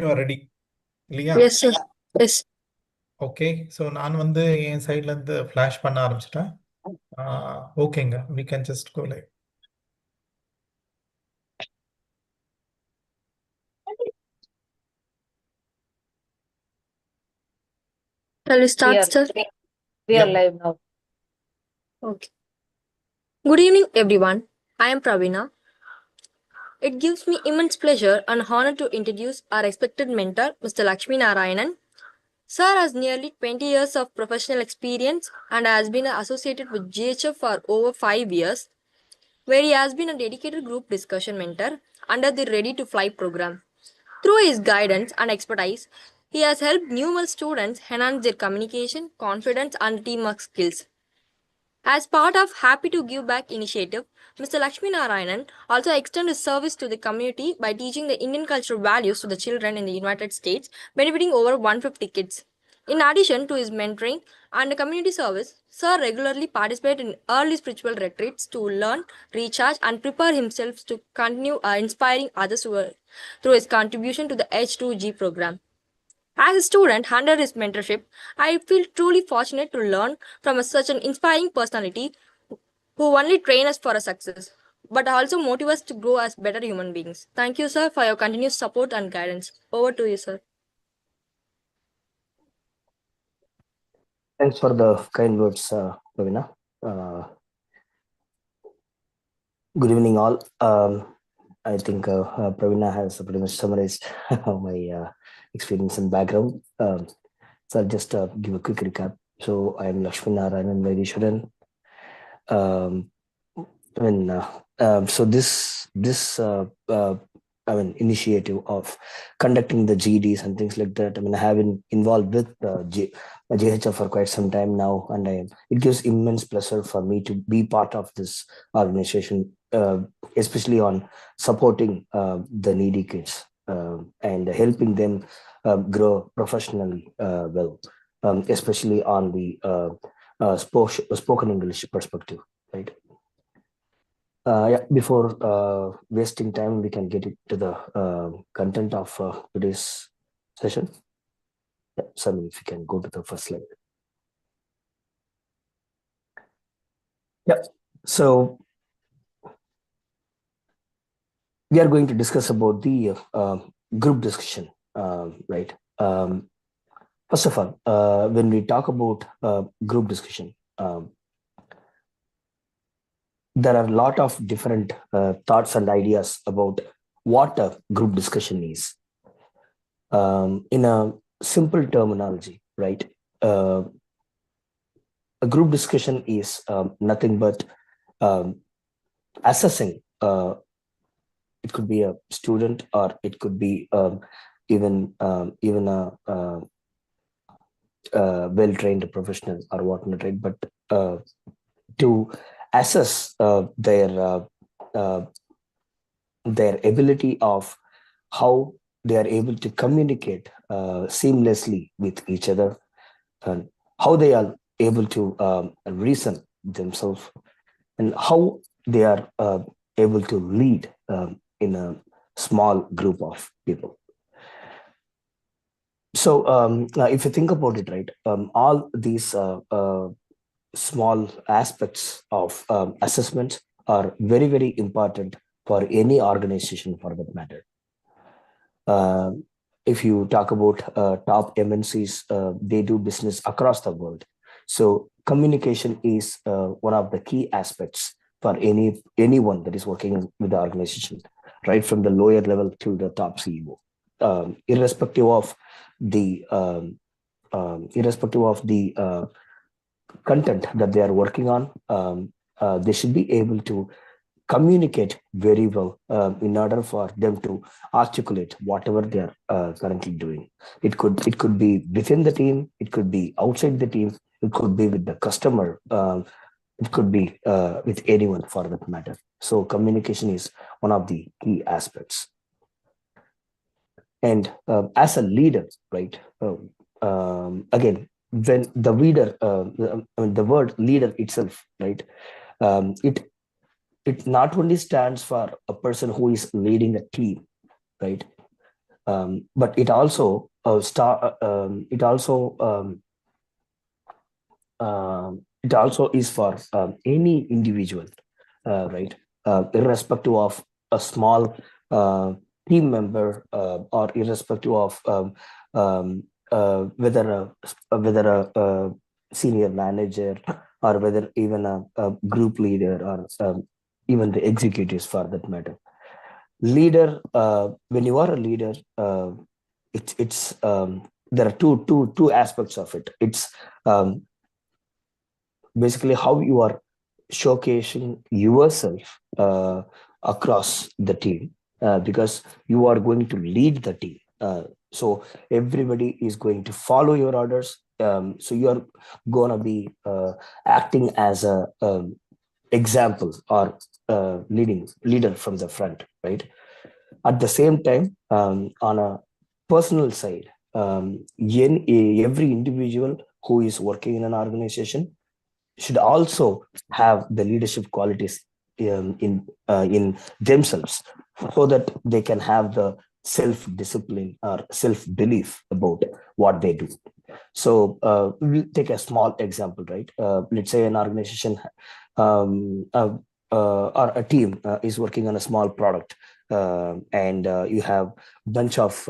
You are ready இல்லையா? Yes, sir. Yes. Okay. So நான் வந்து என் சைட்ல இருந்து ஃபிளாஷ் பண்ண ஆரம்பிச்சிட்டேன். ஓகேங்க, we can just go live. Shall we We start, are sir? we are Yep. live now. Okay. Good evening, everyone. I am Pravina. It gives me immense pleasure and honor to introduce our respected mentor, Mr. Lakshmi Narayanan. Sir has nearly 20 years of professional experience and has been associated with GHF for over 5 years, where he has been a dedicated group discussion mentor under the Ready to Fly program. Through his guidance and expertise, he has helped numerous students enhance their communication, confidence, and teamwork skills. As part of Happy to Give Back initiative, Mr. Lakshmi Narayanan also extended his service to the community by teaching the Indian cultural values to the children in the United States, benefiting over 150 kids. In addition to his mentoring and community service, Sir regularly participated in early spiritual retreats to learn, recharge, and prepare himself to continue inspiring others through his contribution to the H2G program. As a student under his mentorship, I feel truly fortunate to learn from such an inspiring personality who only train us for a success, but also motivate us to grow as better human beings. Thank you, sir, for your continuous support and guidance. Over to you, sir. Thanks for the kind words, Ravina. Good evening, all. I think Pravina has pretty much summarized my experience and background. So I'll just give a quick recap. So I am Lakshmi Aryan Vaideeswaran. So this initiative of conducting the GDs and things like that. I have been involved with JHF for quite some time now, and it gives immense pleasure for me to be part of this organization, especially on supporting the needy kids and helping them grow professionally well, especially on the spoken English perspective, right? Before wasting time, we can get into the content of today's session. Sammy, if you can go to the first slide. So we are going to discuss about the group discussion, right? First of all, when we talk about group discussion, there are a lot of different thoughts and ideas about what a group discussion is. In a simple terminology, right? A group discussion is nothing but assessing. It could be a student, or it could be even a well-trained professional or whatnot, right? But to assess their ability of how they are able to communicate seamlessly with each other, and how they are able to reason themselves, and how they are able to lead in a small group of people. So if you think about it, right, all these small aspects of assessment are very, very important for any organization, for that matter. If you talk about top MNCs, they do business across the world. So communication is one of the key aspects for anyone that is working with the organization, right from the lower level to the top CEO, irrespective of the content that they are working on. They should be able to communicate very well in order for them to articulate whatever they are currently doing. It could be within the team, it could be outside the team, it could be with the customer, it could be with anyone for that matter. So communication is one of the key aspects. And as a leader, right, again, when the leader, the word leader itself, right, it not only stands for a person who is leading a team, right? But it also it also is for any individual, right? Irrespective of a small team member, or irrespective of whether a senior manager, or whether even a group leader, or even the executives for that matter. Leader, when you are a leader, it's there are two aspects of it. It's basically how you are showcasing yourself across the team, because you are going to lead the team. So everybody is going to follow your orders. So you are going to be acting as a example, or leader from the front, right? At the same time, on a personal side, every individual who is working in an organization should also have the leadership qualities in themselves, so that they can have the self-discipline or self-belief about what they do. So we'll take a small example, right? Let's say an organization or a team is working on a small product, and you have a bunch of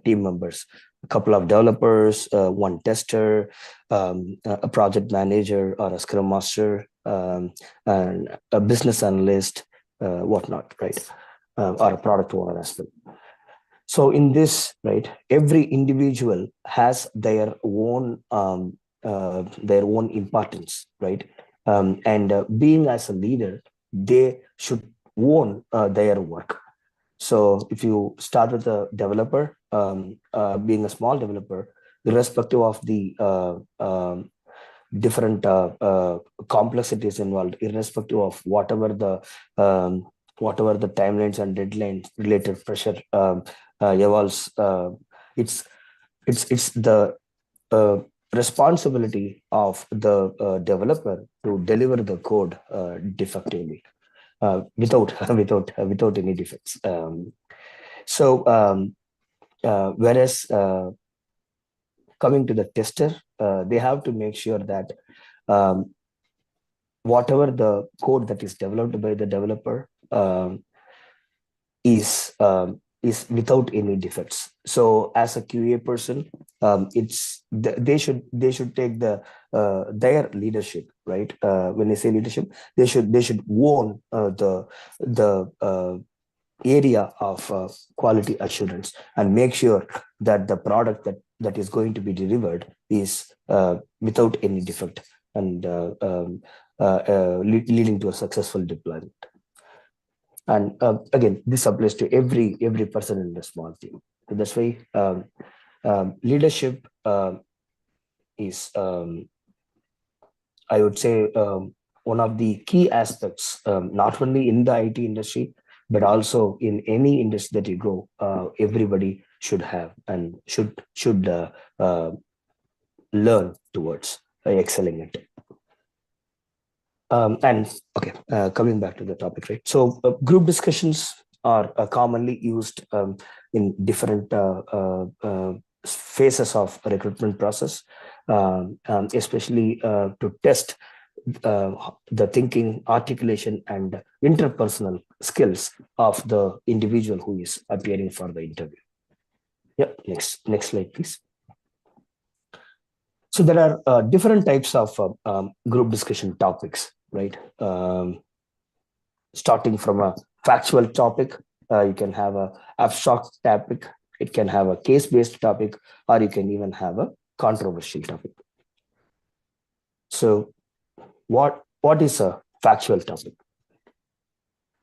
team members, a couple of developers, one tester, a project manager or a scrum master, and a business analyst, whatnot, right? Or a product owner as well. So in this, right, every individual has their own importance, right? And being as a leader, they should own their work. So if you start with a developer, being a small developer, irrespective of the different complexities involved, irrespective of whatever the timelines and deadlines related pressure evolves, it's the responsibility of the developer to deliver the code defectively, without any defects. Whereas coming to the tester, they have to make sure that whatever the code that is developed by the developer is without any defects. So as a QA person, they should take their leadership, right? When I say leadership, they should own the area of quality assurance, and make sure that the product that is going to be delivered is without any defect, and leading to a successful deployment. And again, this applies to every person in the small team. So that's why leadership is, I would say, one of the key aspects, not only in the IT industry, but also in any industry that you go, everybody should have and should learn towards excelling it. And okay, coming back to the topic, right? So group discussions are commonly used in different phases of recruitment process, especially to test the thinking, articulation, and interpersonal skills of the individual who is appearing for the interview. Yep, next slide, please. So there are different types of group discussion topics, right? Starting from a factual topic, you can have an abstract topic, it can have a case-based topic, or you can even have a controversial topic. So what is a factual topic?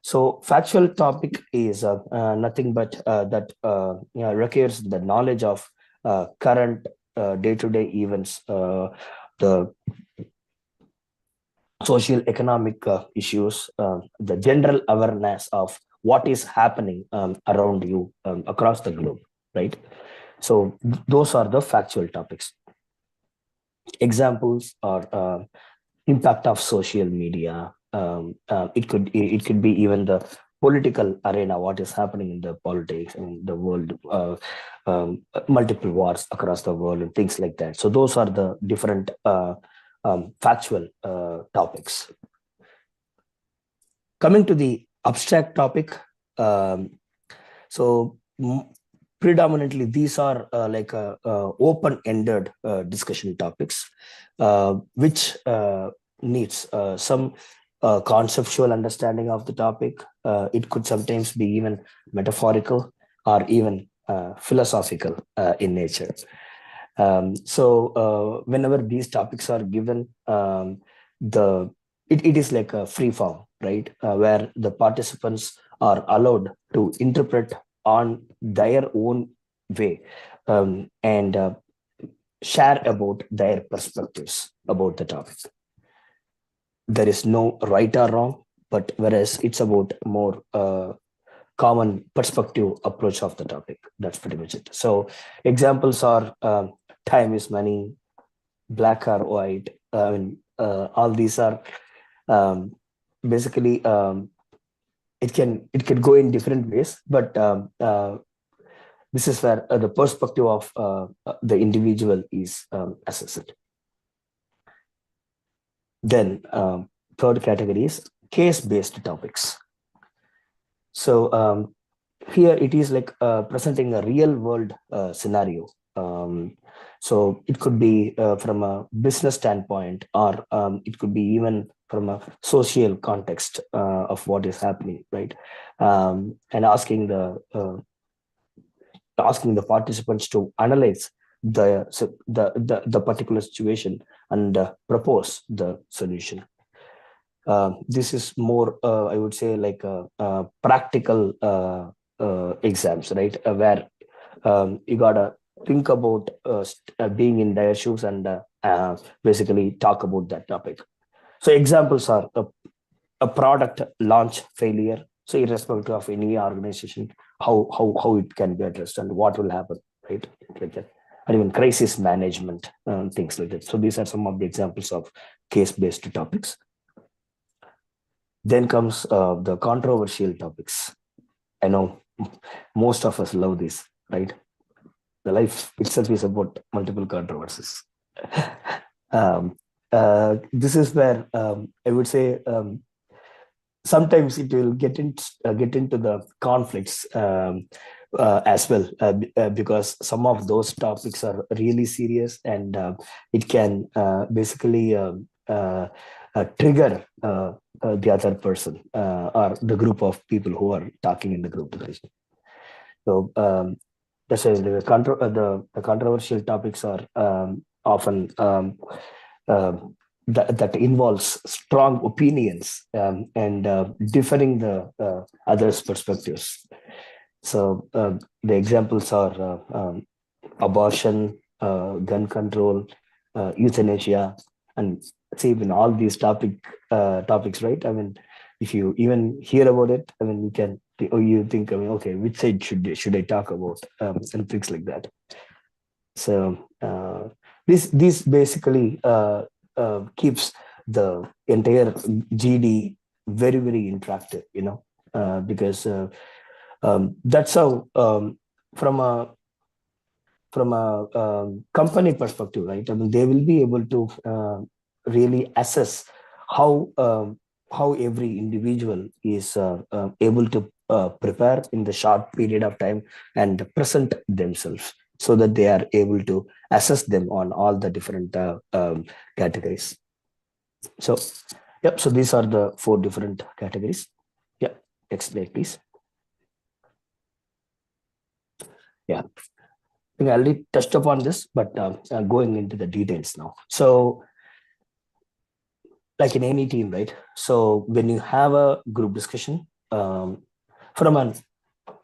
So factual topic is nothing but that requires the knowledge of current day-to-day events, the social economic issues, the general awareness of what is happening around you across the globe, right? So those are the factual topics. Examples are impact of social media. It could be even the political arena, what is happening in the politics and the world, multiple wars across the world and things like that. So those are the different factual topics. Coming to the abstract topic, so predominantly these are like open-ended discussion topics, which needs some conceptual understanding of the topic. It could sometimes be even metaphorical or even philosophical in nature. So whenever these topics are given, it is like a free form, right? Where the participants are allowed to interpret on their own way and share about their perspectives about the topic. There is no right or wrong, but whereas it's about more common perspective approach of the topic. That's pretty much it. So examples are time is money, black or white. All these are basically it can go in different ways, but this is where the perspective of the individual is assessed. Then third category is case-based topics. So here it is like presenting a real world scenario. So it could be from a business standpoint, or it could be even from a social context of what is happening, right? And asking the participants to analyze the particular situation and propose the solution. This is more, I would say, like practical exams, right? Where you gotta think about being in their shoes and basically talk about that topic. So examples are a product launch failure. So irrespective of any organization, how it can be addressed and what will happen, right? Like that. Or even crisis management, things like that. So these are some of the examples of case-based topics. Then comes the controversial topics. I know most of us love this, right? The life itself is about multiple controversies. This is where I would say sometimes it will get into the conflicts as well, because some of those topics are really serious, and it can basically trigger the other person or the group of people who are talking in the group discussion. So that's why the controversial topics are often that involves strong opinions and differing the others' perspectives. So the examples are abortion, gun control, euthanasia, and see, in all these topics, right? I mean, if you even hear about it, I mean, you think, I mean, okay, which side should I talk about, and things like that. So this basically keeps the entire GD very, very interactive, because that's how from a company perspective, right? I mean, they will be able to really assess how every individual is able to prepare in the short period of time and present themselves, so that they are able to assess them on all the different categories. So, yep. So these are the 4 different categories. Yeah. Next slide, please. Yeah. I think I already touched upon this, but going into the details now. So, like in any team, right? So when you have a group discussion from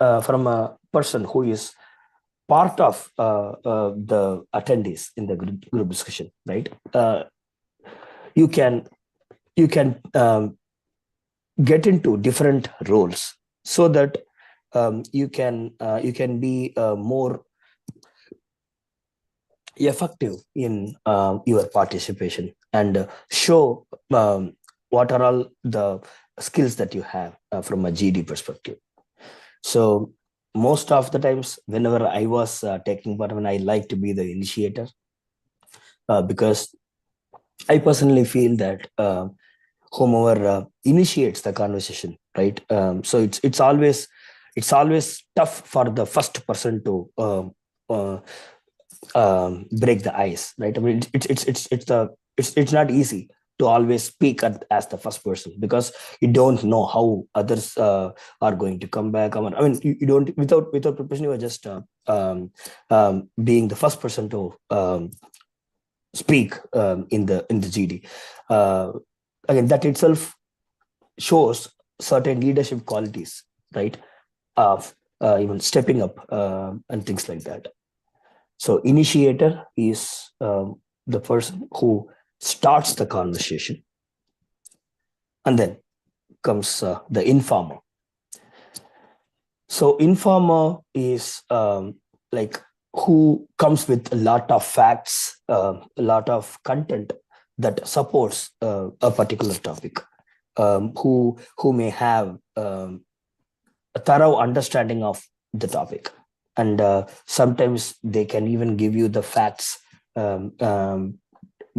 a person who is part of the attendees in the group discussion, right? You can get into different roles, so that you can be more effective in your participation and show what are all the skills that you have from a GD perspective. So most of the times, whenever I was taking part, I like to be the initiator because I personally feel that whomever initiates the conversation, right? So it's always tough for the first person to break the ice, right? I mean, it's not easy to always speak as the first person because you don't know how others are going to come back. I mean, you don't without preparation. You are just being the first person to speak in the GD. Again, that itself shows certain leadership qualities, right? Of even stepping up and things like that. So initiator is the person who starts the conversation, and then comes the informer. So informer is like who comes with a lot of facts, a lot of content that supports a particular topic, who may have a thorough understanding of the topic, and sometimes they can even give you the facts,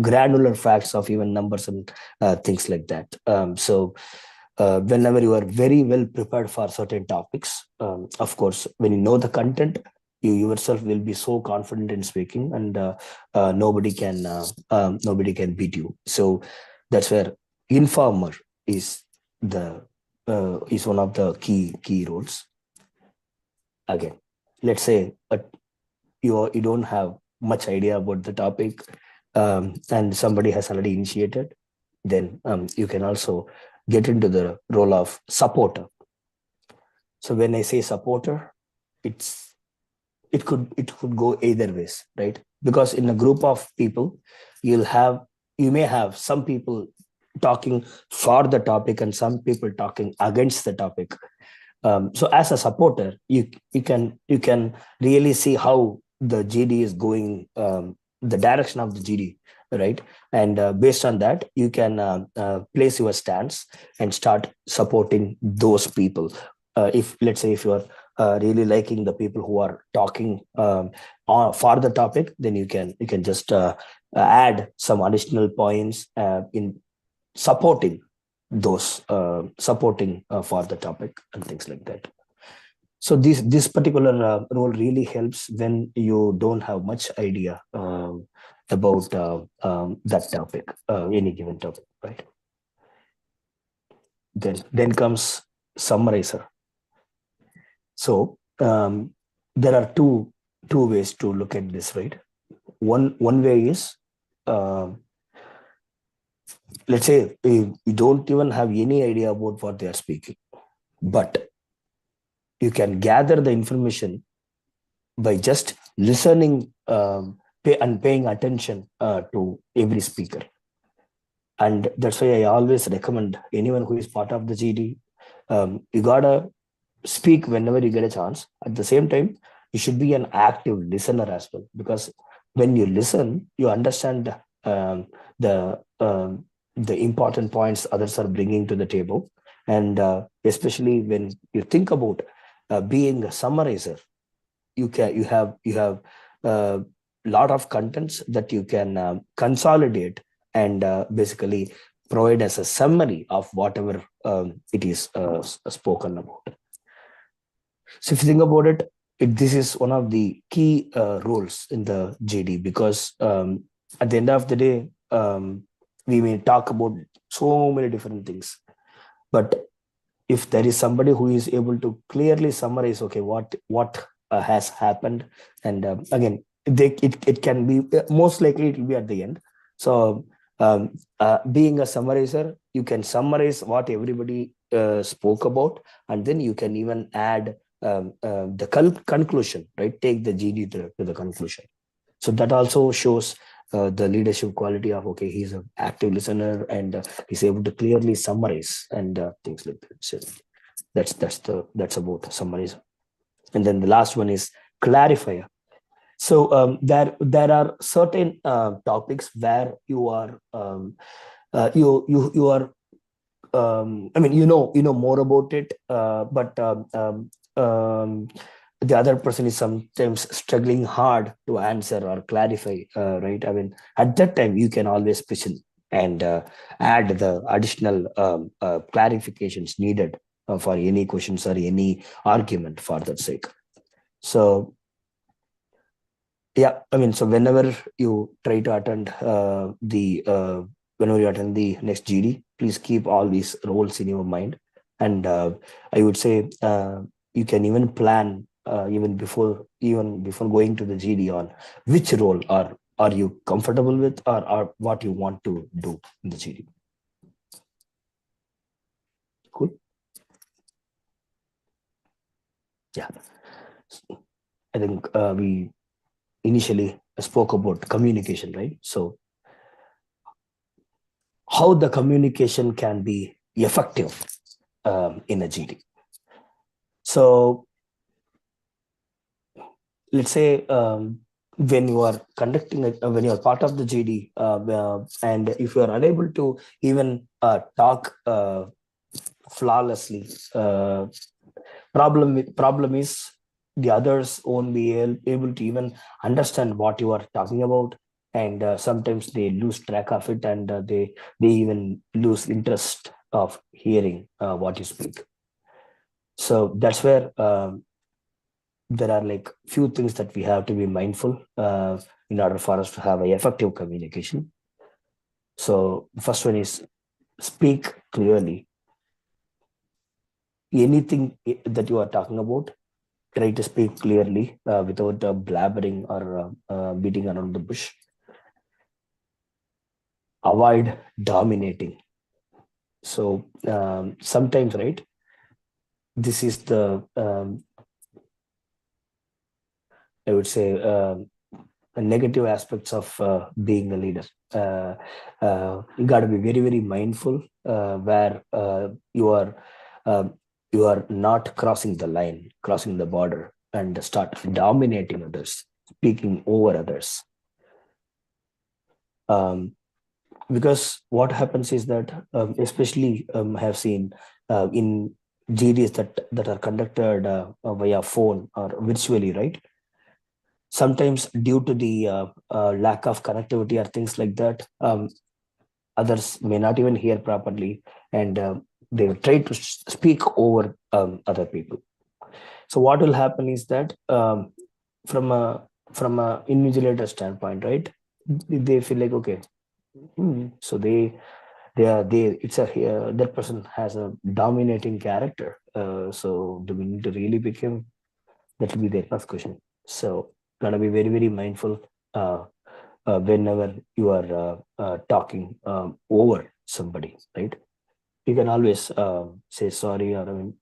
granular facts of even numbers and things like that. So whenever you are very well prepared for certain topics, of course, when you know the content, you yourself will be so confident in speaking, and nobody can beat you. So that's where informer is one of the key roles. Again, let's say you don't have much idea about the topic, and somebody has already initiated, then you can also get into the role of supporter. So when I say supporter, it could go either ways, right? Because in a group of people, you may have some people talking for the topic and some people talking against the topic. So as a supporter, you can really see how the GD is going, the direction of the GD, right? And based on that, you can place your stance and start supporting those people. If let's say if you are really liking the people who are talking for the topic, then you can just add some additional points in supporting those for the topic and things like that. So this particular role really helps when you don't have much idea about that topic, any given topic, right? Then comes summarizer. So there are two ways to look at this, right? One way is let's say you don't even have any idea about what they are speaking, but you can gather the information by just listening and paying attention to every speaker. And that's why I always recommend anyone who is part of the GD, you gotta speak whenever you get a chance. At the same time, you should be an active listener as well, because when you listen, you understand the important points others are bringing to the table. And especially when you think about being a summarizer, you have a lot of contents that you can consolidate and basically provide as a summary of whatever it is spoken about. So if you think about it, this is one of the key roles in the GD, because at the end of the day, we may talk about so many different things, but if there is somebody who is able to clearly summarize, okay, what has happened, and again, it can be most likely it will be at the end. So being a summarizer, you can summarize what everybody spoke about, and then you can even add the conclusion, right? Take the GD to the conclusion. So that also shows the leadership quality of, okay, he's an active listener and he's able to clearly summarize and things like that. So that's about summarize. And then the last one is clarifier. So there are certain topics where you are you are I mean, you know more about it, but the other person is sometimes struggling hard to answer or clarify, right? I mean, at that time, you can always pitch in and add the additional clarifications needed for any questions or any argument for that sake. So, yeah, I mean, so whenever you try to attend whenever you attend the next GD, please keep all these roles in your mind. And I would say you can even plan even before going to the GD on which role are you comfortable with, or what you want to do in the GD. Cool. Yeah, I think we initially spoke about communication, right? So how the communication can be effective in a GD. So let's say when you are conducting when you are part of the GD, and if you are unable to even talk flawlessly, problem is the others won't be able to even understand what you are talking about, and sometimes they lose track of it, and they even lose interest of hearing what you speak. So that's where there are like few things that we have to be mindful in order for us to have a effective communication. So first one is speak clearly. Anything that you are talking about, try to speak clearly without blabbering or beating around the bush. Avoid dominating. So sometimes, right, this is the I would say negative aspects of being a leader. You got to be very, very mindful where you are not crossing the line, crossing the border, and start dominating others, speaking over others. Because what happens is that, especially I have seen in GDs that are conducted via phone or virtually, right? Sometimes due to the lack of connectivity or things like that, others may not even hear properly, and they will try to speak over other people. So what will happen is that from a invigilator standpoint, right, they feel like, okay, so they it's a that person has a dominating character, so do we need to really pick him? That will be their first question. So gotta be very, very mindful whenever you are talking over somebody, right? You can always say sorry, or I mean,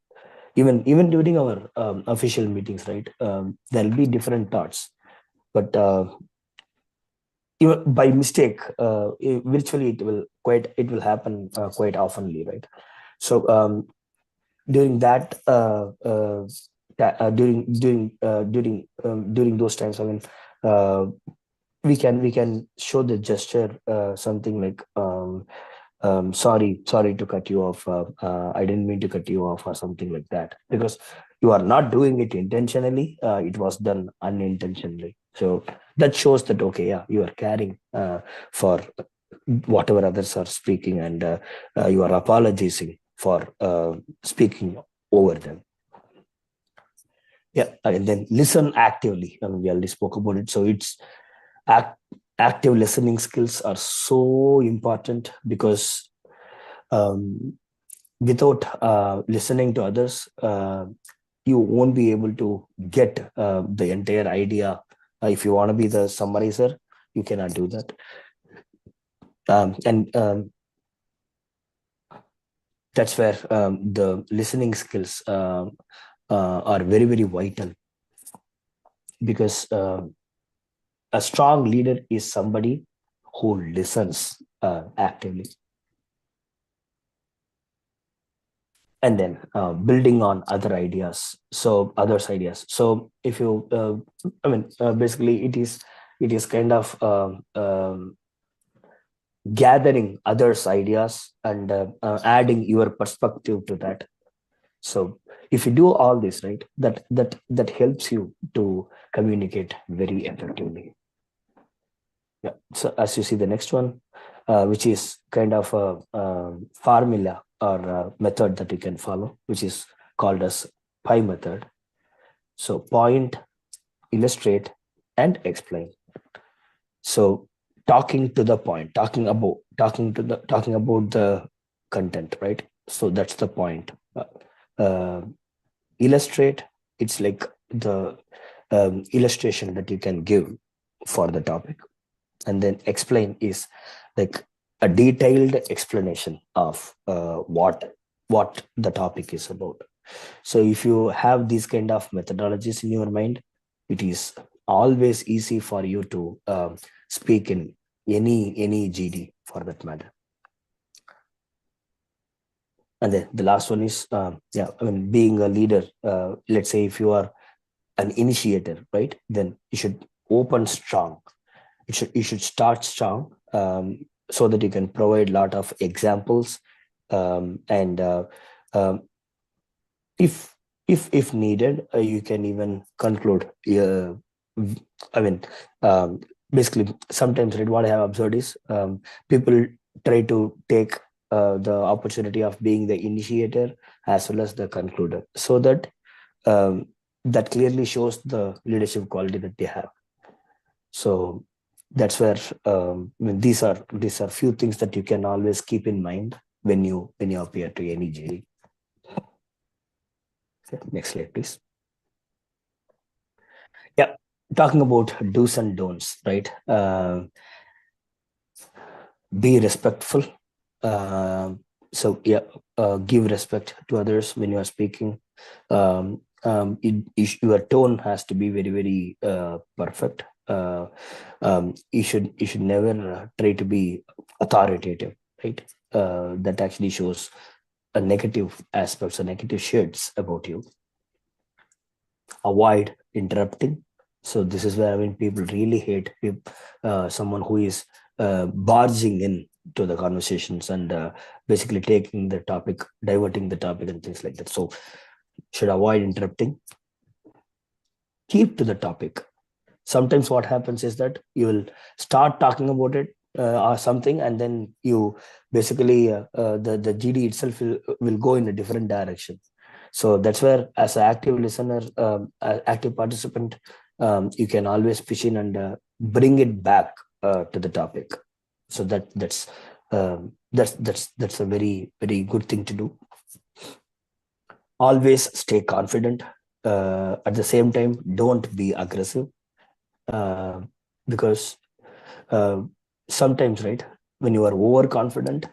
even during our official meetings, right? There'll be different thoughts, but even by mistake, virtually it will happen quite oftenly, right? So during that during those times, I mean, we can show the gesture, something like sorry to cut you off, I didn't mean to cut you off, or something like that, because you are not doing it intentionally, it was done unintentionally. So that shows that, okay, yeah, you are caring for whatever others are speaking, and you are apologizing for speaking over them. Yeah, and then listen actively. I mean, we already spoke about it. So it's active listening skills are so important, because without listening to others, you won't be able to get the entire idea. If you want to be the summarizer, you cannot do that. And that's where the listening skills are very, very vital, because a strong leader is somebody who listens actively. And then building on other ideas, so others' ideas. So if you, I mean, basically it is kind of gathering others' ideas and adding your perspective to that. So if you do all this, right, that helps you to communicate very effectively. Yeah. So as you see the next one, which is kind of a formula or a method that you can follow, which is called as PI method. So point, illustrate, and explain. So talking to the point, talking about the content, right? So that's the point. Illustrate, it's like the illustration that you can give for the topic. And then explain is like a detailed explanation of what the topic is about. So if you have these kind of methodologies in your mind, it is always easy for you to speak in any GD for that matter. And then the last one is being a leader. Let's say if you are an initiator, right, then you should open strong. You should start strong, so that you can provide a lot of examples, and if needed, you can even conclude. Basically, sometimes, right, what I have observed is people try to take the opportunity of being the initiator as well as the concluder, so that that clearly shows the leadership quality that they have. So that's where these are few things that you can always keep in mind when you appear to any jury. Next slide, please. Yeah, talking about do's and don'ts, right? Be respectful. Give respect to others when you are speaking. Your tone has to be very, very perfect. You should never try to be authoritative, right? That actually shows a negative aspects or negative shades about you. Avoid interrupting. So this is where people really hate someone who is barging in to the conversations and basically taking the topic, diverting the topic and things like that. So should avoid interrupting. Keep to the topic. Sometimes what happens is that you will start talking about it or something, and then you basically the GD itself will go in a different direction. So that's where, as an active listener, active participant, you can always pitch in and bring it back to the topic. So that's a very, very good thing to do. Always stay confident. At the same time, don't be aggressive, because sometimes, right, when you are overconfident,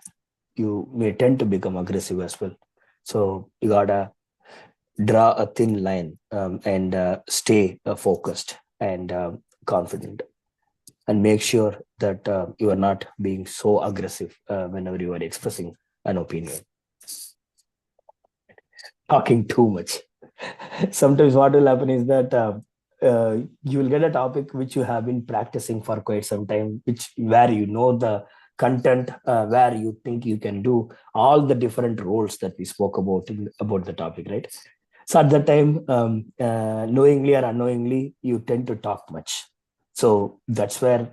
you may tend to become aggressive as well. So you gotta draw a thin line and stay focused and confident, and make sure that you are not being so aggressive whenever you are expressing an opinion. Talking too much. Sometimes what will happen is that you will get a topic which you have been practicing for quite some time, where you know the content, where you think you can do all the different roles that we spoke about the topic, right? So at that time, knowingly or unknowingly, you tend to talk much. So that's where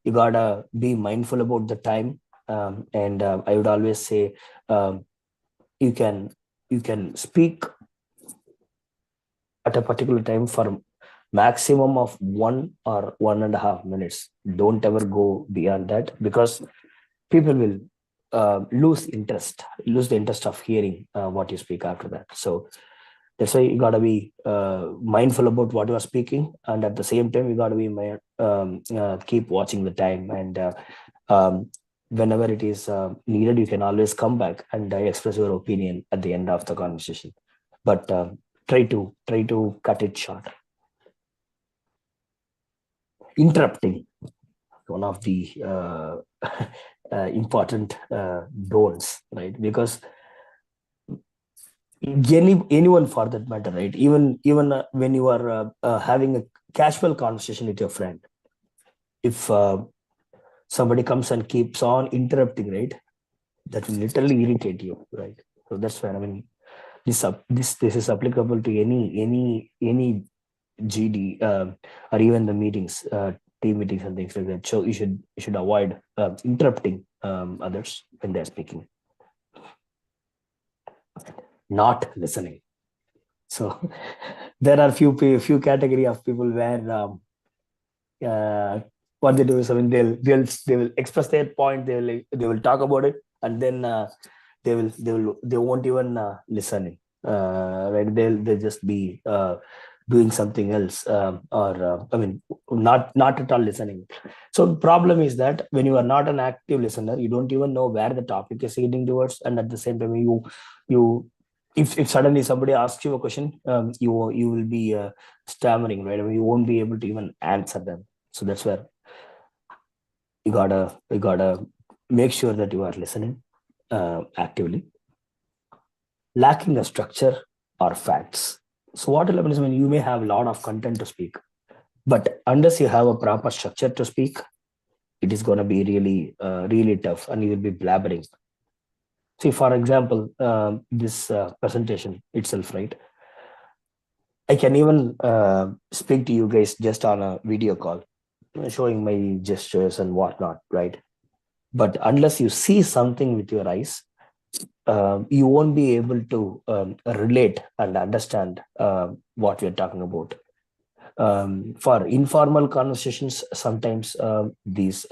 you gotta be mindful about the time, and I would always say you can speak at a particular time for maximum of 1 or 1.5 minutes. Don't ever go beyond that, because people will lose the interest of hearing what you speak after that. So that's why you got to be mindful about what you are speaking, and at the same time you got to be keep watching the time, and whenever it is needed, you can always come back and express your opinion at the end of the conversation, but try to cut it short. Interrupting, one of the important don'ts, right? Because anyone for that matter, right? Even when you are having a casual conversation with your friend, if somebody comes and keeps on interrupting, right? That will literally irritate you, right? So that's where, I mean, this is applicable to any GD, or even the meetings, team meetings and things like that. So you should avoid interrupting others when they're speaking. Not listening. So there are few category of people where what they do is, I mean, they will express their point, they will talk about it, and then they won't even listen. Right? They'll just be doing something else, or I mean, not at all listening. So the problem is that when you are not an active listener, you don't even know where the topic is heading towards, and at the same time, you if suddenly somebody asks you a question, you will be stammering, right? I mean, you won't be able to even answer them. So that's where you gotta make sure that you are listening actively. Lacking a structure or facts. So what will happen is, when you may have a lot of content to speak, but unless you have a proper structure to speak, it is going to be really tough, and you will be blabbering. See, for example, this presentation itself, right? I can even speak to you guys just on a video call, showing my gestures and whatnot, right? But unless you see something with your eyes, you won't be able to relate and understand what we're talking about. For informal conversations, sometimes these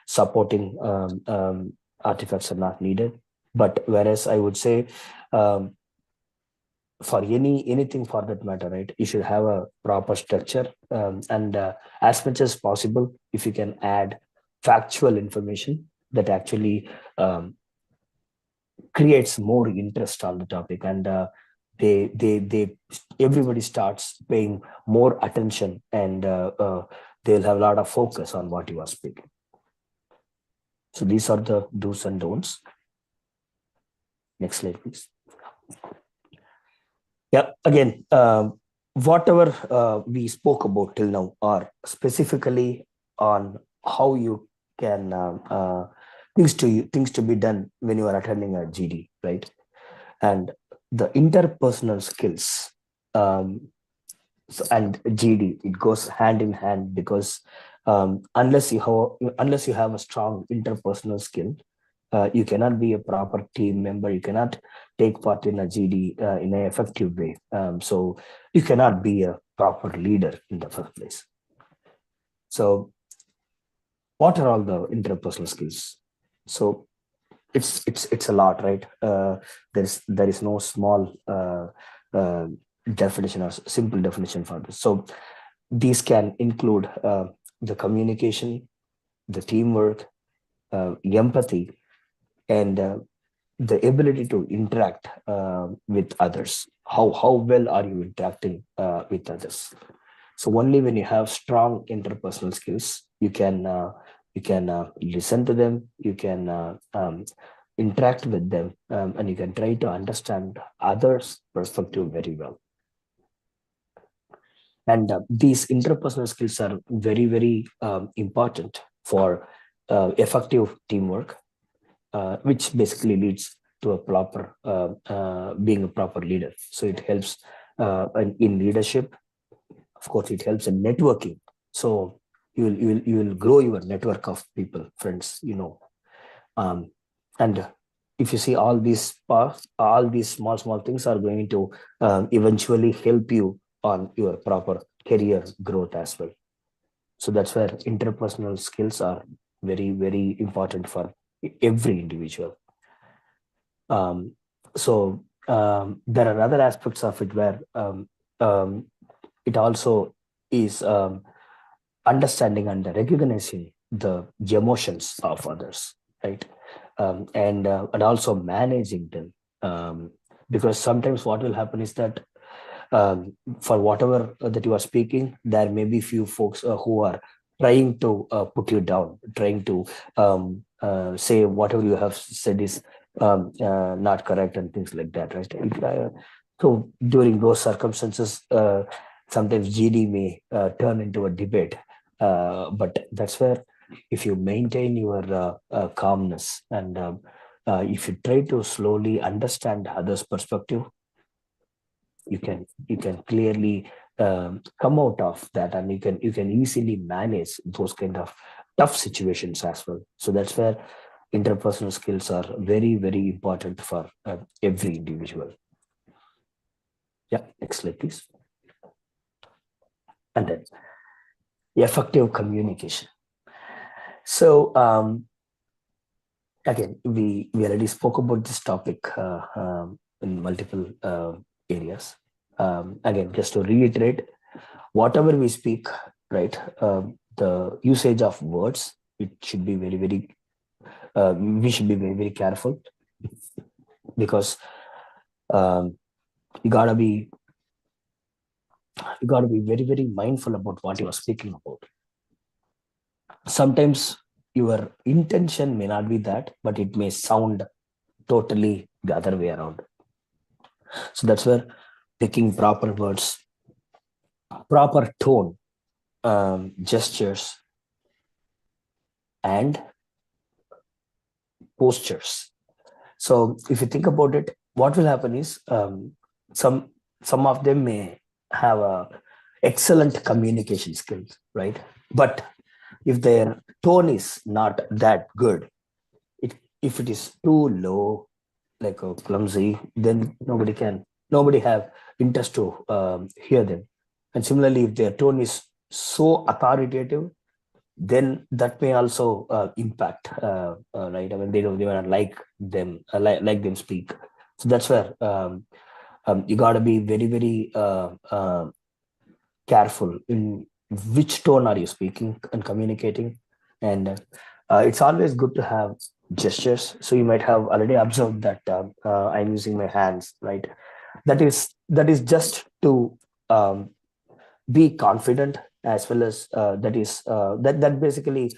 supporting artifacts are not needed. But whereas I would say, for anything for that matter, right, you should have a proper structure, and as much as possible, if you can add factual information that actually creates more interest on the topic, and they everybody starts paying more attention, and they'll have a lot of focus on what you are speaking. So these are the do's and don'ts. Next slide, please. Yeah, again, whatever we spoke about till now are specifically on how you can things to be done when you are attending a GD, right? And the interpersonal skills, and GD, it goes hand in hand, because unless you have a strong interpersonal skill, you cannot be a proper team member. You cannot take part in a GD in an effective way. So you cannot be a proper leader in the first place. So what are all the interpersonal skills? So it's a lot, right? There is no small definition or simple definition for this. So these can include the communication, the teamwork, empathy, and the ability to interact with others. How well are you interacting with others? So only when you have strong interpersonal skills, you can listen to them, you can interact with them, and you can try to understand others' perspective very well. And these interpersonal skills are very important for effective teamwork, which basically leads to a proper being a proper leader. So it helps in leadership. Of course, it helps in networking. So you will grow your network of people, friends, and if you see, all these small things are going to eventually help you on your proper career growth as well. So that's where interpersonal skills are very important for every individual. So there are other aspects of it where it also is understanding and recognizing the emotions of others, right? And also managing them, because sometimes what will happen is that for whatever that you are speaking, there may be few folks who are trying to put you down, trying to say whatever you have said is not correct and things like that, right? So during those circumstances, sometimes GD may turn into a debate, but that's where if you maintain your calmness and if you try to slowly understand others' perspective, you can clearly come out of that, and you can easily manage those kind of tough situations as well. So that's where interpersonal skills are very, very important for every individual. Yeah, next slide, please. And then effective communication. So again, we already spoke about this topic in multiple areas. Again, just to reiterate, whatever we speak, right, the usage of words, it should be very, very, we should be very, very careful, because you gotta be very, very mindful about what you are speaking about. Sometimes your intention may not be that, but it may sound totally the other way around. So that's where picking proper words, proper tone, gestures, and postures. So if you think about it, what will happen is some of them may have a excellent communication skills, right? But if their tone is not that good, if it is too low, like a clumsy, then nobody have interest to hear them. And similarly, if their tone is so authoritative, then that may also impact, right? I mean, they may not like them, like them speak. So that's where you got to be very, very careful in which tone are you speaking and communicating. And it's always good to have gestures. So you might have already observed that I'm using my hands, right? That is just to be confident, as well as that basically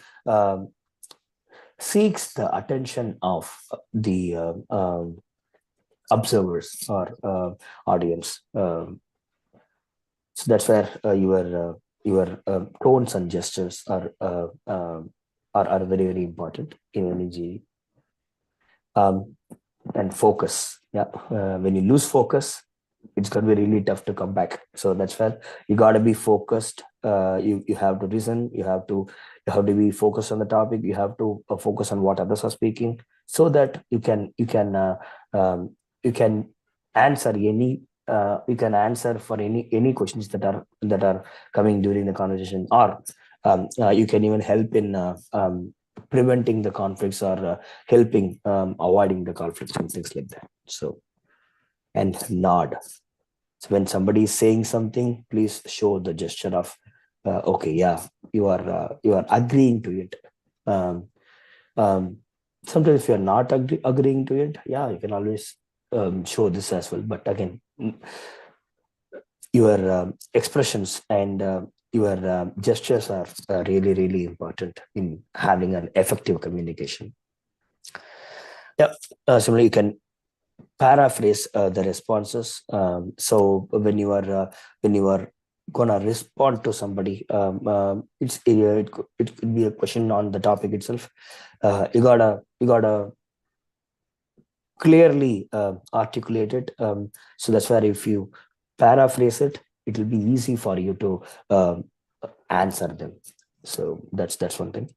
seeks the attention of the observers or audience. So that's where your tones and gestures are very, very important in energy. And focus. Yeah, when you lose focus, it's going to be really tough to come back. So that's where you got to be focused. You have to listen. You have to be focused on the topic. You have to focus on what others are speaking, so that you can answer any. You can answer for any questions that are coming during the conversation, or you can even help in preventing the conflicts, or helping avoiding the conflicts and things like that. So, and nod. So when somebody is saying something, please show the gesture of okay, yeah, you are agreeing to it. Sometimes if you're not agreeing to it, yeah, you can always show this as well. But again, your expressions and your gestures are really, really important in having an effective communication. Yeah, similarly, you can paraphrase the responses. So when you are gonna respond to somebody, it could be a question on the topic itself. You gotta clearly articulate it. So that's where if you paraphrase it, it will be easy for you to answer them. So that's one thing.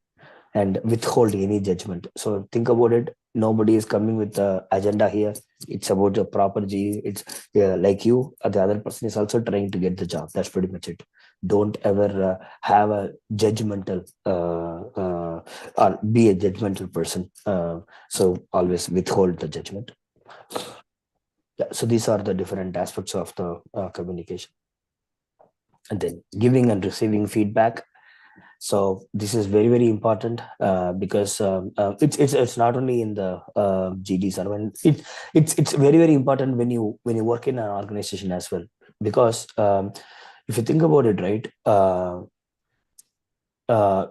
And withhold any judgment. So think about it. Nobody is coming with the agenda here. It's about a proper G. It's like you, the other person is also trying to get the job. That's pretty much it. Don't ever have a judgmental or be a judgmental person. So always withhold the judgment. Yeah, so these are the different aspects of the communication. And then giving and receiving feedback. So this is very, very important because it's not only in the GDs. I mean, it's very, very important when you work in an organization as well, because if you think about it, right,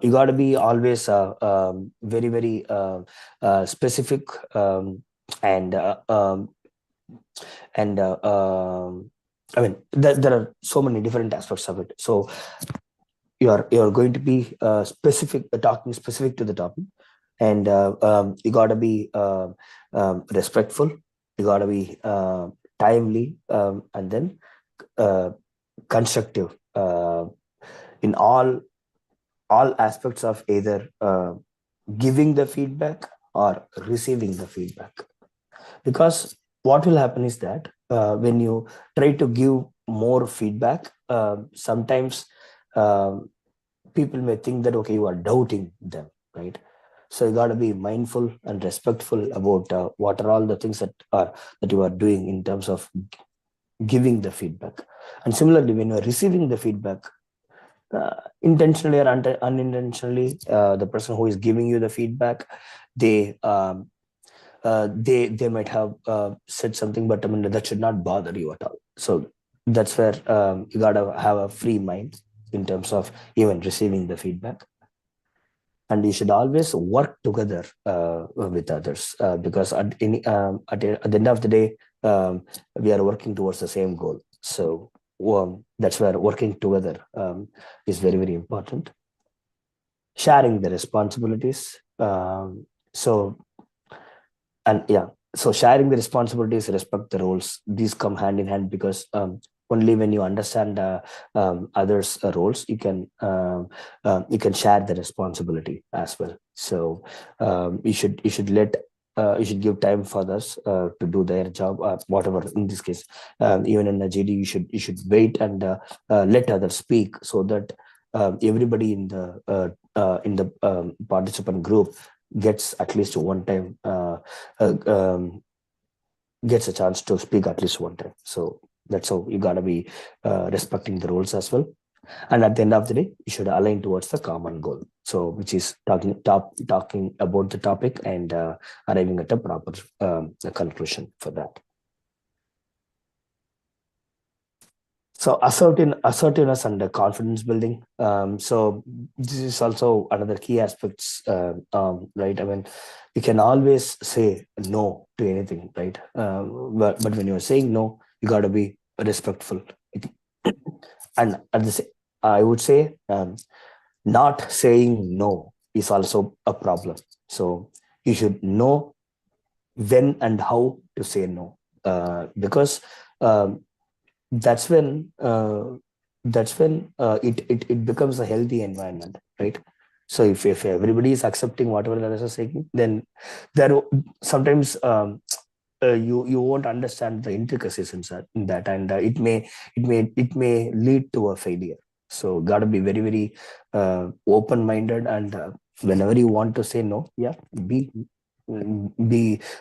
you got to be always very, very specific and I mean, there are so many different aspects of it. So you're going to be specific, talking specific to the topic, and you got to be respectful, you got to be timely, and then constructive in all aspects of either giving the feedback or receiving the feedback. Because what will happen is that when you try to give more feedback, sometimes people may think that, okay, you are doubting them, right? So you got to be mindful and respectful about what are all the things that you are doing in terms of giving the feedback. And similarly, when you are receiving the feedback, intentionally or unintentionally, the person who is giving you the feedback, they might have said something, but I mean, that should not bother you at all. So that's where you gotta have a free mind in terms of even receiving the feedback. And you should always work together with others, because at the end of the day, we are working towards the same goal. So that's where working together is very, very important. Sharing the responsibilities. So sharing the responsibilities, respect the roles, these come hand in hand, because only when you understand others' roles, you can share the responsibility as well. So you should give time for others to do their job, whatever. In this case, even in the GD, you should wait and let others speak, so that everybody in the participant group gets at least one time, gets a chance to speak at least one time. So that's how you gotta be respecting the roles as well. And at the end of the day, you should align towards the common goal. So which is talking about the topic and arriving at a proper conclusion for that. So assertiveness and confidence building. So this is also another key aspects, right? I mean, you can always say no to anything, right? But when you're saying no, you got to be respectful. And at the same, I would say, not saying no is also a problem. So you should know when and how to say no, because that's when it becomes a healthy environment, right? So if everybody is accepting whatever others are saying, then there sometimes you won't understand the intricacies in that, and it may lead to a failure. So got to be very, very open-minded, and whenever you want to say no, be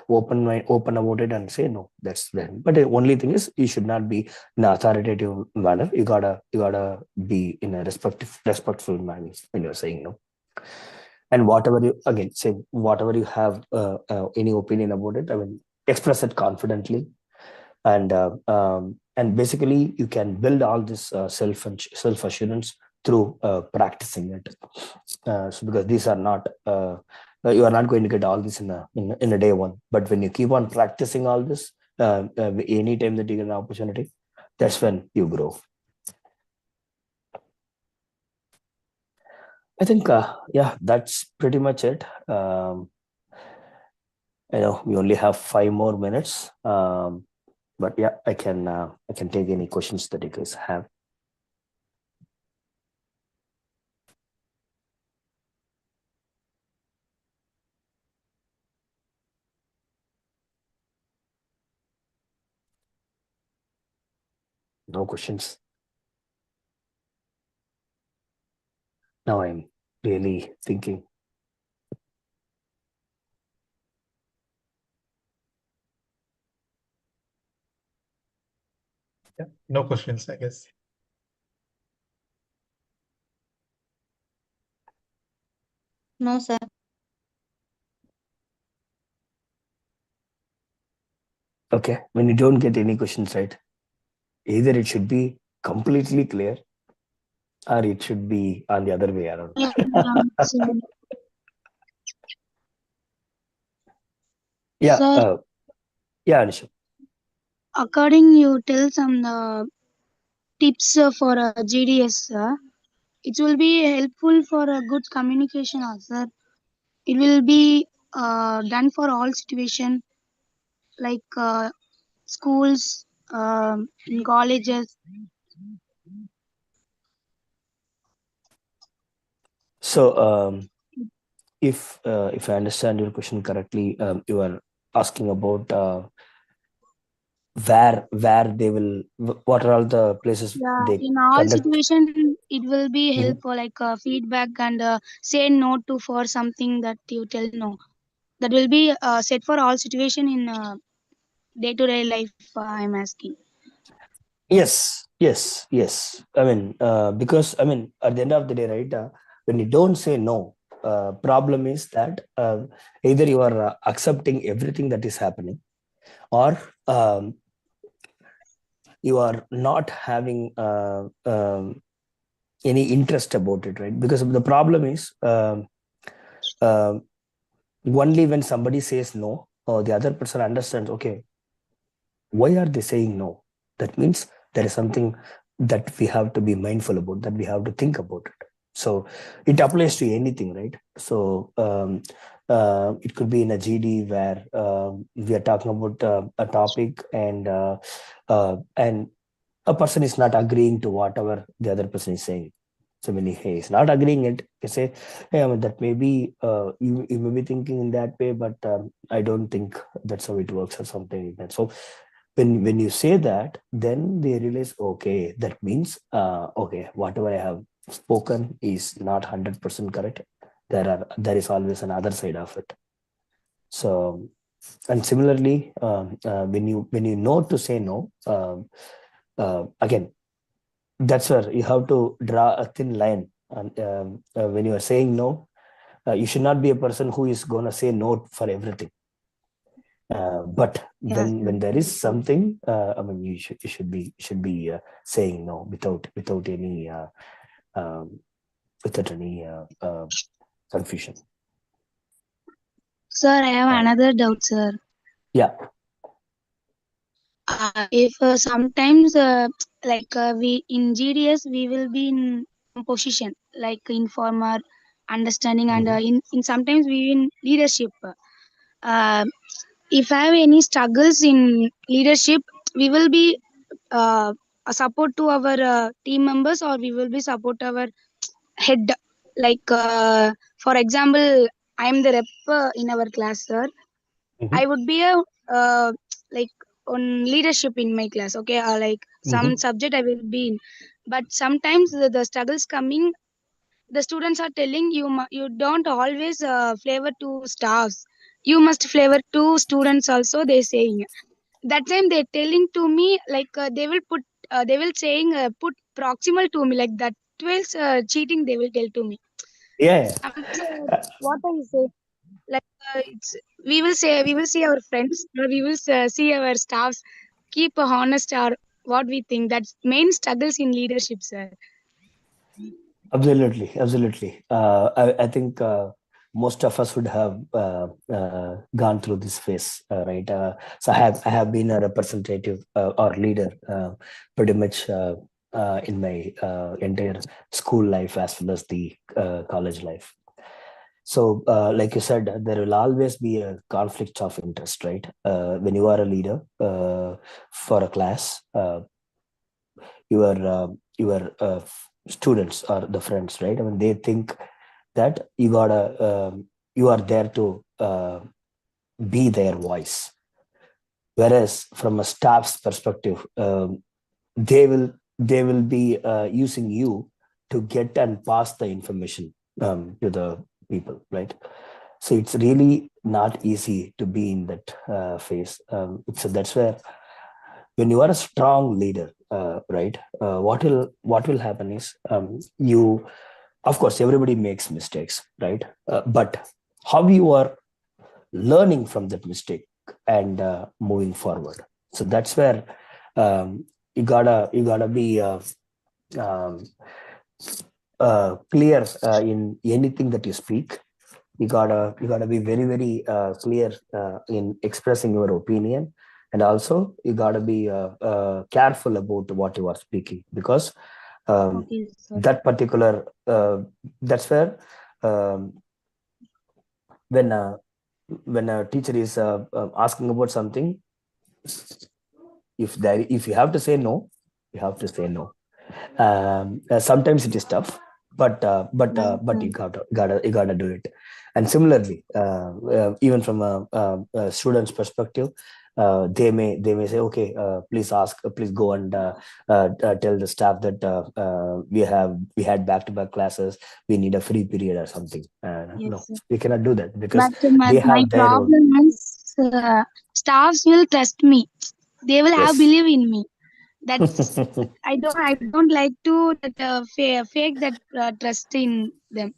open about it and say no. That's then. But the only thing is, you should not be in an authoritative manner. You gotta be in a respectful manner when you're saying no. And whatever you have any opinion about it, I mean, express it confidently, and basically you can build all this self assurance through practicing it. So because these are not you are not going to get all this in a day one, but when you keep on practicing all this, anytime that you get an opportunity, that's when you grow. I think that's pretty much it. I know we only have 5 more minutes, but yeah, I can take any questions that you guys have. No questions. Now I'm really thinking. Yeah, no questions, I guess. No, sir. Okay, when you don't get any questions, right? Either it should be completely clear, or it should be on the other way around. Yeah. Sir, Yeah, Anisha. according you tell some tips for GDS, it will be helpful for a good communication also. It will be done for all situation, like schools, in colleges. So if I understand your question correctly, you are asking about where they will, what are all the places Yeah, they in all conduct. situation, it will be Mhm. helpful, like feedback and say no to for something that you tell no. That will be set for all situation in day-to-day life. I'm asking. Yes. I mean, because I mean, at the end of the day, right? When you don't say no, problem is that either you are accepting everything that is happening, or you are not having any interest about it, right? Because the problem is uh, only when somebody says no, or the other person understands, okay, why are they saying no? That means there is something that we have to be mindful about, that we have to think about it. So it applies to anything, right? So it could be in a GD where we are talking about a topic, and a person is not agreeing to whatever the other person is saying. So when he is not agreeing it, you say, hey, I mean, that may be, you may be thinking in that way, but I don't think that's how it works, or something like that. So when you say that, then they realize, okay, that means, okay, whatever I have spoken is not 100% correct. There is always another side of it. So, and similarly, when you know to say no, again, that's where you have to draw a thin line. And when you are saying no, you should not be a person who is going to say no for everything. But Yes. when there is something, I mean, you should be saying no without any confusion. Sir, I have another doubt, sir. Yeah. If sometimes, like we in GDS, we will be in position like informer, understanding, and in sometimes we in leadership. Uh, if I have any struggles in leadership, we will be a support to our team members, or we will be support our head. Like for example, I am the rep in our class, sir. I would be a like on leadership in my class. Okay, like some subject I will be in, but sometimes the struggles coming, the students are telling you you don't always flavor to staffs. You must flavor to students also. They saying that time they telling to me, like they will put they will saying put proximal to me, like that. 12 cheating they will tell to me. Yeah. What I say, like it's we will see our friends, or we will see our staffs keep honest, or what we think. That's main struggles in leadership, sir. Absolutely. I think most of us would have gone through this phase, right? So I have been a representative or leader pretty much in my entire school life, as well as the college life. So, like you said, there will always be a conflict of interest, right? When you are a leader for a class, your students or the friends, right? I mean, they think that you are there to be their voice, whereas from a staff's perspective, they will be using you to get and pass the information to the people, right? So it's really not easy to be in that phase. So that's where, when you are a strong leader, right, what will happen is, you, of course, everybody makes mistakes, right? But how you are learning from that mistake and moving forward. So that's where you gotta be um, clear in anything that you speak. You gotta be very clear in expressing your opinion, and also you gotta be careful about what you are speaking, because Okay, sir. That particular, that's where when a teacher is asking about something, if you have to say no, you have to say no. Sometimes it is tough, but you gotta do it. And similarly, even from a student's perspective, they may say, okay, please go and tell the staff that we had back-to-back classes, we need a free period or something. Yes, No, sir. we cannot do that, because But they my have their own. problem is staffs will trust me. They will have Yes. believe in me. That's I don't like to fake that trust in them.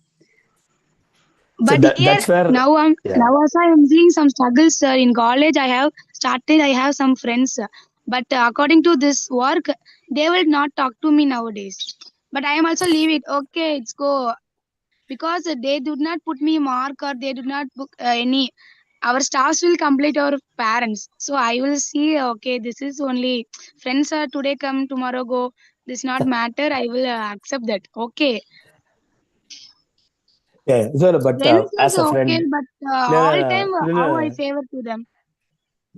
So But here that's where, now yeah. also I am seeing some struggles, sir. In college I have some friends, but according to this work, they will not talk to me nowadays. But I am also leave it. Okay, it's go, because they do not put me mark, or they do not book any. Our staffs will complete our parents, so I will see. Okay, this is only friends are today come, tomorrow go. This not matter. I will accept that. Okay, Yeah, sure, but friends is as a okay, friend, but no, all time no, how I no. favor to them.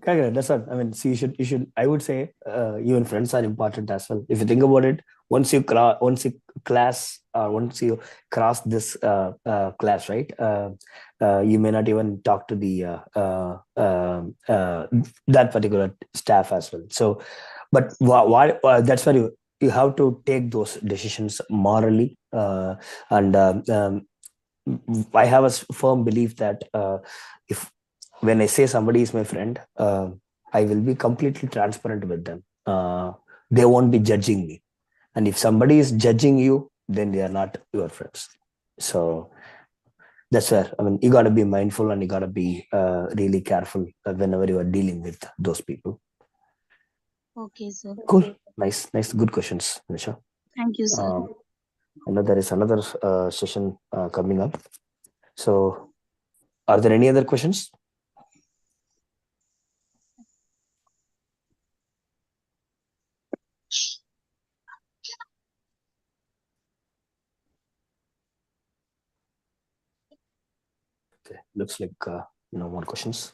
Correct, that's what I mean. See, you should. I would say even friends are important as well. If you think about it, once you cross this class, right? You may not even talk to the that particular staff as well. So, but why? That's where you have to take those decisions morally, and I have a firm belief that if when I say somebody is my friend, I will be completely transparent with them. They won't be judging me. And if somebody is judging you, then they are not your friends. So that's where, I mean, you got to be mindful, and you got to be really careful whenever you are dealing with those people. Okay, sir. Cool. Nice. Good questions, Nisha. Thank you, sir. I know there is another session coming up. So are there any other questions? Okay, looks like no more questions.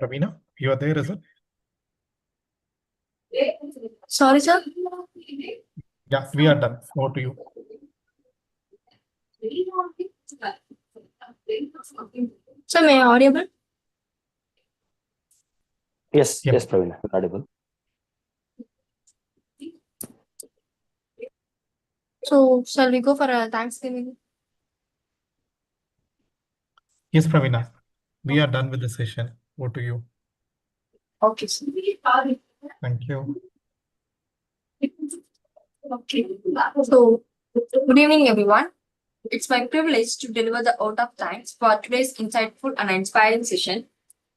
Pravina, you are there, is it? Sorry, sir. Yeah, we are done. Over to you. Sir, may I audible? Yes, Yeah. yes, Pravina, audible. So, shall we go for a Thanksgiving? Yes, Pravina, we are done with the session. Over to you. Okay, sir. Thank you. Okay. So, good evening, everyone. It's my privilege to deliver the vote of thanks for today's insightful and inspiring session.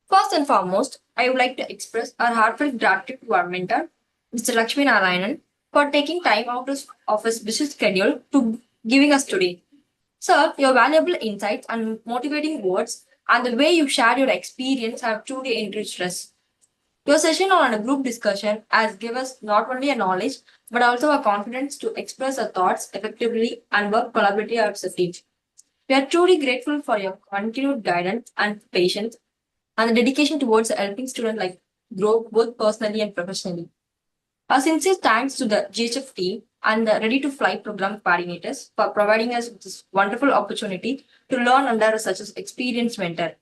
First and foremost, I would like to express our heartfelt gratitude to our mentor, Mr. Lakshmi Narayanan, for taking time out of his busy schedule to giving us today. Sir, your valuable insights and motivating words and the way you shared your experience have truly enriched us. Your session on a group discussion has given us not only a knowledge but also a confidence to express our thoughts effectively and work collaboratively as a team. We are truly grateful for your continued guidance and patience and the dedication towards helping students like grow both personally and professionally. A sincere thanks to the GHF team and the Ready to Fly program coordinators for providing us with this wonderful opportunity to learn under such an experienced mentor.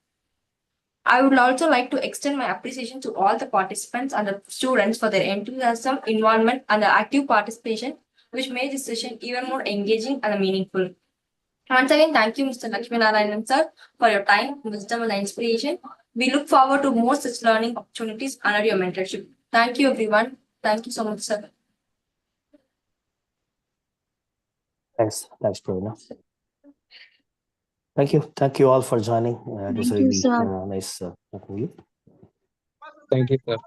I would also like to extend my appreciation to all the participants and the students for their enthusiasm, involvement, and the active participation, which made this session even more engaging and meaningful. Once again, thank you, Mr. Lakshmi Narayanan sir, for your time, wisdom, and inspiration. We look forward to more such learning opportunities under your mentorship. Thank you, everyone. Thank you so much, sir. Thanks, Pravina. Thank you all for joining. It was Thank you, really sir. nice talking to you. Thank you, sir.